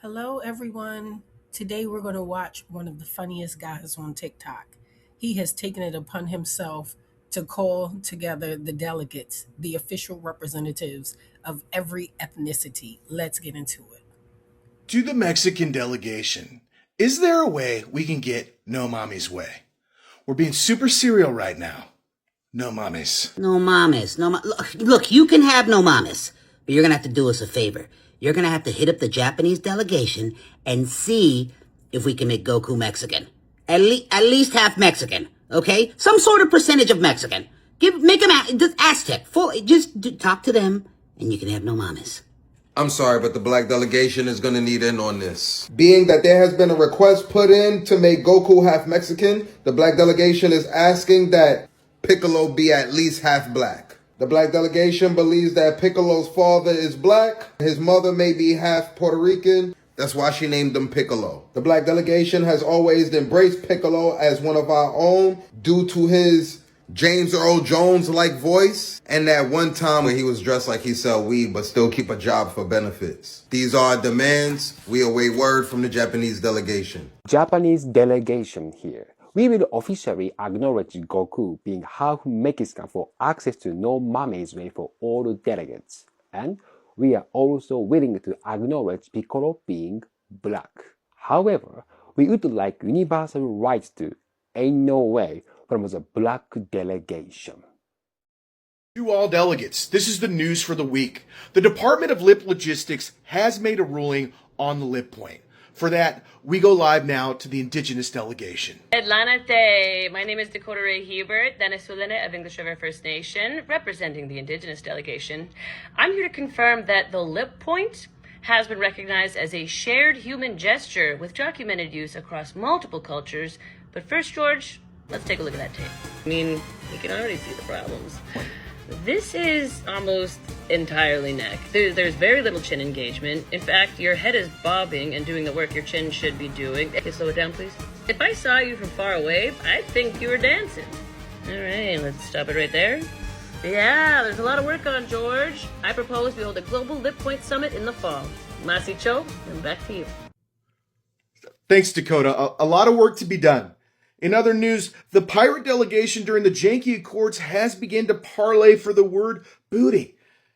Hello, everyone. Today we're going to watch one of the funniest guys on TikTok. He has taken it upon himself to call together the delegates, the official representatives of every ethnicity. Let's get into it. To the Mexican delegation, is there a way we can get no mommy's way? We're being super serial right now. No mommies. No mames. Look, you can have no mames, but you're gonna have to do us a favor. You're gonna have to hit up the Japanese delegation and see if we can make Goku Mexican. At least half Mexican, okay? Some sort of percentage of Mexican. Make him just Aztec. Talk to them, and you can have no mames. I'm sorry, but the black delegation is going to need in on this. Being that there has been a request put in to make Goku half Mexican, the black delegation is asking that Piccolo be at least half black. the black delegation believes that Piccolo's father is black, his mother may be half Puerto Rican. That's why she named him Piccolo. The black delegation has always embraced Piccolo as one of our own due to his James Earl Jones-like voice, and that one time where he was dressed like he sell weed but still keep a job for benefits. These are our demands. We await word from the Japanese delegation. Japanese delegation here. We will officially acknowledge Goku being half Mexican for access to no mommy's way for all delegates. And we are also willing to acknowledge Piccolo being black. However, we would like universal rights to Ain't No Way from the black delegation. To all delegates, this is the news for the week. The Department of Lip Logistics has made a ruling on the lip point. For that, we go live now to the Indigenous delegation. Atlante. My name is Dakota Ray Hubert, Venezuelan of English River First Nation, representing the Indigenous delegation. I'm here to confirm that the lip point has been recognized as a shared human gesture with documented use across multiple cultures. But first, George, let's take a look at that tape. I mean, we can already see the problems. This is almost entirely neck. There's very little chin engagement. In fact, your head is bobbing and doing the work your chin should be doing. Okay, slow it down, please. If I saw you from far away, I'd think you were dancing. All right, let's stop it right there. Yeah, there's a lot of work on, George. I propose we hold a global lip point summit in the fall. Masi Cho, and back to you. Thanks, Dakota. A lot of work to be done. In other news, the pirate delegation during the Janky Accords has begun to parlay for the word booty.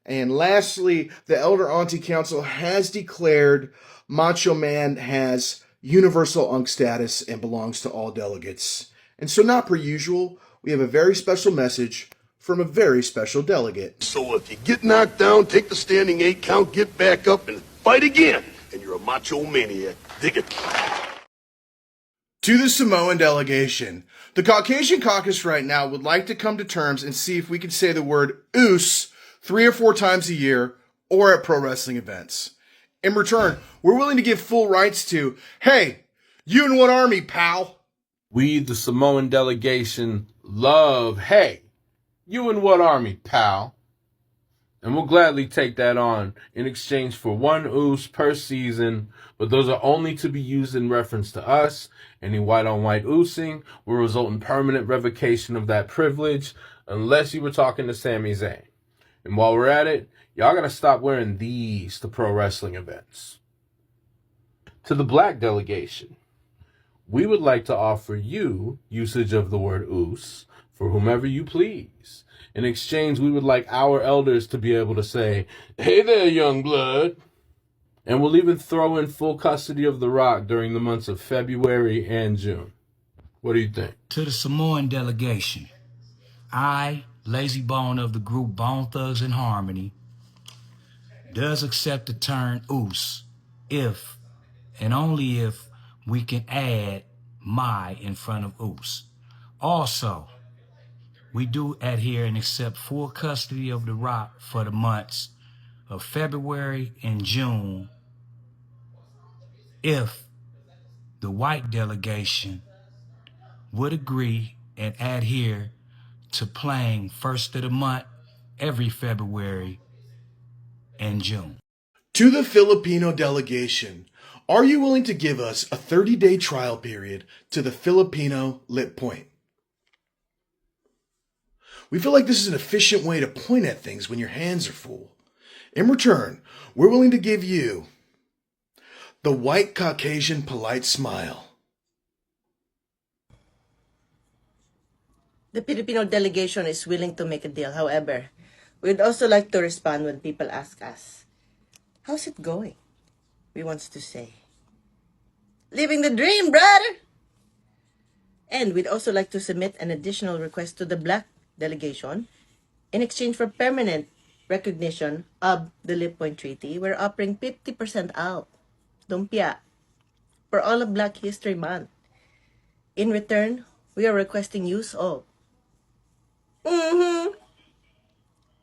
And lastly, the Elder Auntie Council has declared Macho Man has universal unk status and belongs to all delegates. And so, not per usual, we have a very special message from a very special delegate. So if you get knocked down, take the standing 8 count, get back up, and fight again. And you're a macho maniac. Dig it. To the Samoan delegation, the Caucasian caucus right now would like to come to terms and see if we can say the word oos 3 or 4 times a year or at pro wrestling events. In return, we're willing to give full rights to, hey, you in what army, pal? We, the Samoan delegation, love, hey, you in what army, pal? And we'll gladly take that on in exchange for 1 oos per season, but those are only to be used in reference to us. Any white-on-white oosing will result in permanent revocation of that privilege unless you were talking to Sami Zayn. And while we're at it, y'all gotta stop wearing these to pro wrestling events. To the black delegation, we would like to offer you usage of the word oos for whomever you please. In exchange, we would like our elders to be able to say, hey there, young blood. And we'll even throw in full custody of the rock during the months of February and June. What do you think? To the Samoan delegation, I, Lazy Bone of the group Bone Thugs in Harmony, does accept the term oos if and only if we can add my in front of oos. Also, we do adhere and accept full custody of the rock for the months of February and June if the white delegation would agree and adhere to playing first of the month every February and June. To the Filipino delegation, are you willing to give us a 30-day trial period to the Filipino lip point? We feel like this is an efficient way to point at things when your hands are full. In return, we're willing to give you The white Caucasian polite smile. The Filipino delegation is willing to make a deal. However, we'd also like to respond when people ask us, how's it going? We want to say, living the dream, brother! And we'd also like to submit an additional request to the Black delegation. In exchange for permanent recognition of the Lip Point Treaty, we're offering 50% out, dumpia, for all of Black History Month. In return, we are requesting use of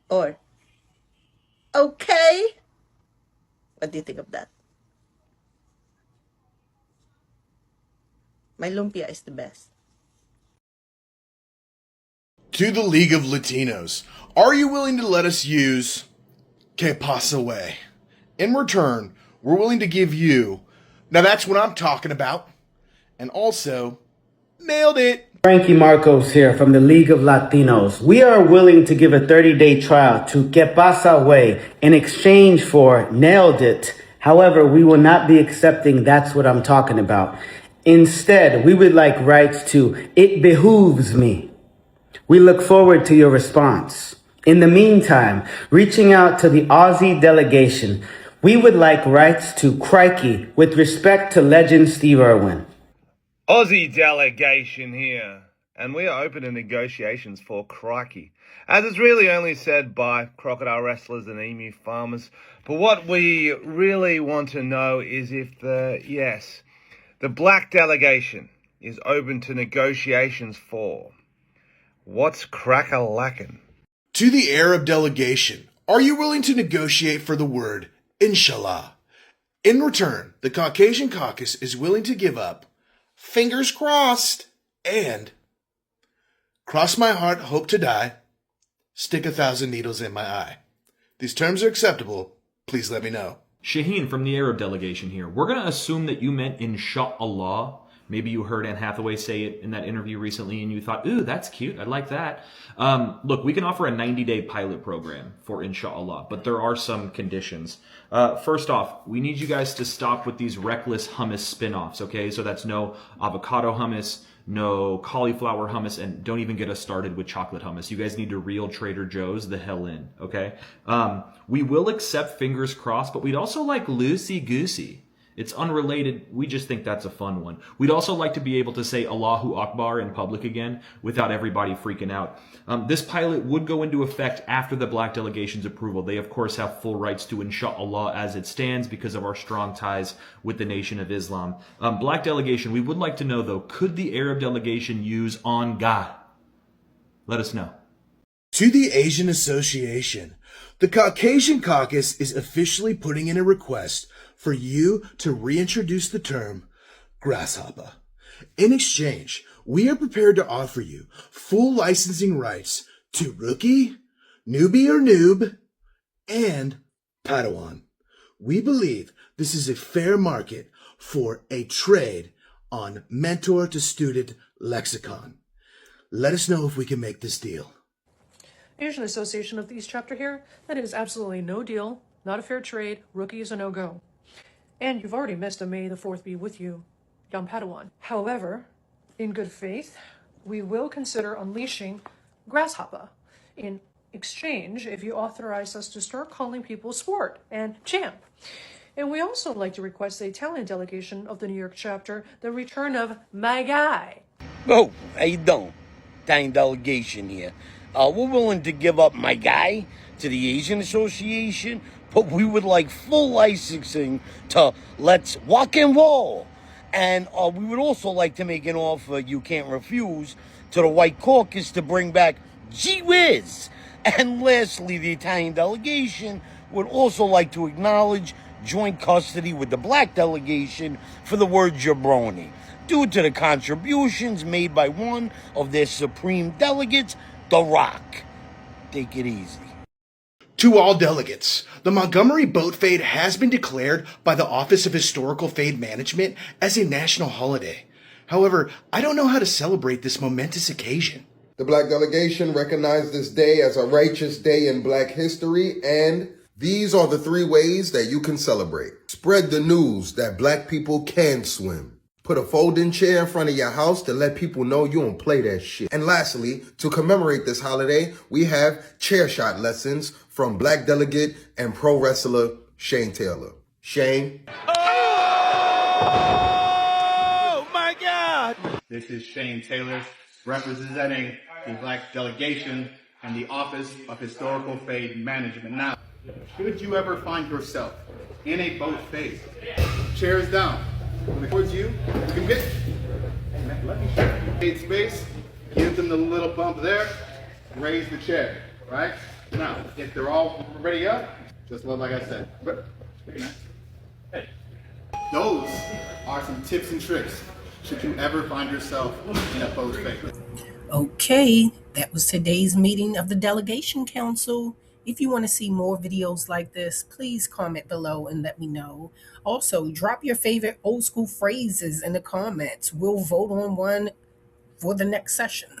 or okay. What do you think of that? My lumpia is the best. To the League of Latinos, are you willing to let us use Que Pasa Way? In return, we're willing to give you, now that's what I'm talking about, and also, nailed it. Frankie Marcos here from the League of Latinos. We are willing to give a 30-day trial to Que Pasa Way in exchange for nailed it. However, we will not be accepting that's what I'm talking about. Instead, we would like rights to It Behooves Me. We look forward to your response. In the meantime, reaching out to the Aussie delegation, we would like rights to Crikey with respect to legend Steve Irwin. Aussie delegation here, and we are open to negotiations for Crikey, as it's really only said by crocodile wrestlers and emu farmers. But what we really want to know is if the Black delegation is open to negotiations for what's crack-a-lackin'. To the Arab delegation, are you willing to negotiate for the word Inshallah? In return, the Caucasian caucus is willing to give up fingers crossed and cross my heart, hope to die, stick 1,000 needles in my eye. These terms are acceptable. Please let me know. Shaheen from the Arab delegation here. We're going to assume that you meant Inshallah. Maybe you heard Anne Hathaway say it in that interview recently and you thought, ooh, that's cute. I like that. Look, we can offer a 90-day pilot program for Inshallah, but there are some conditions. First off, we need you guys to stop with these reckless hummus spin-offs, okay? So that's no avocado hummus, no cauliflower hummus, and don't even get us started with chocolate hummus. You guys need to reel Trader Joe's the hell in, okay? We will accept fingers crossed, but we'd also like loosey-goosey. It's unrelated. We just think that's a fun one. We'd also like to be able to say Allahu Akbar in public again without everybody freaking out. This pilot would go into effect after the Black delegation's approval. They, of course, have full rights to Inshallah as it stands because of our strong ties with the Nation of Islam. Black delegation, we would like to know, though, could the Arab delegation use on God? Let us know. To the Asian Association, the Caucasian Caucus is officially putting in a request for you to reintroduce the term grasshopper. In exchange, we are prepared to offer you full licensing rights to rookie, newbie or noob, and Padawan. We believe this is a fair market for a trade on mentor to student lexicon. Let us know if we can make this deal. Asian Association of the East Chapter here, that is absolutely no deal, not a fair trade, rookie is a no-go. And you've already missed a May the 4th be with you, young Padawan. However, in good faith, we will consider unleashing Grasshopper in exchange if you authorize us to start calling people sport and champ. And we also like to request the Italian delegation of the New York chapter the return of my guy. Oh, how you doing? Italian delegation here. We're willing to give up my guy to the Asian Association, but we would like full licensing to Let's Walk and Roll. And we would also like to make an offer you can't refuse to the White Caucus to bring back Gee Whiz. And lastly, the Italian delegation would also like to acknowledge joint custody with the Black delegation for the word jabroni, due to the contributions made by one of their supreme delegates, The Rock. Take it easy. To all delegates, the Montgomery Boat Fade has been declared by the Office of Historical Fade Management as a national holiday. However, I don't know how to celebrate this momentous occasion. The Black delegation recognized this day as a righteous day in Black history and These are the 3 ways that you can celebrate. Spread the news that black people can swim. Put a folding chair in front of your house to let people know you don't play that shit. And lastly, to commemorate this holiday, we have chair shot lessons from black delegate and pro wrestler Shane Taylor. Shane. Oh my God! This is Shane Taylor representing the black delegation and the Office of Historical Fade Management. Now, should you ever find yourself in a boat phase, chairs down, towards you, you can get, let me show you. Fade space, give them the little bump there, raise the chair, right? Now, if they're all ready up, just like I said. Those are some tips and tricks should you ever find yourself in a boat phase. Okay, that was today's meeting of the Delegation Council. If you want to see more videos like this, please comment below and let me know. Also, drop your favorite old school phrases in the comments. We'll vote on one for the next session.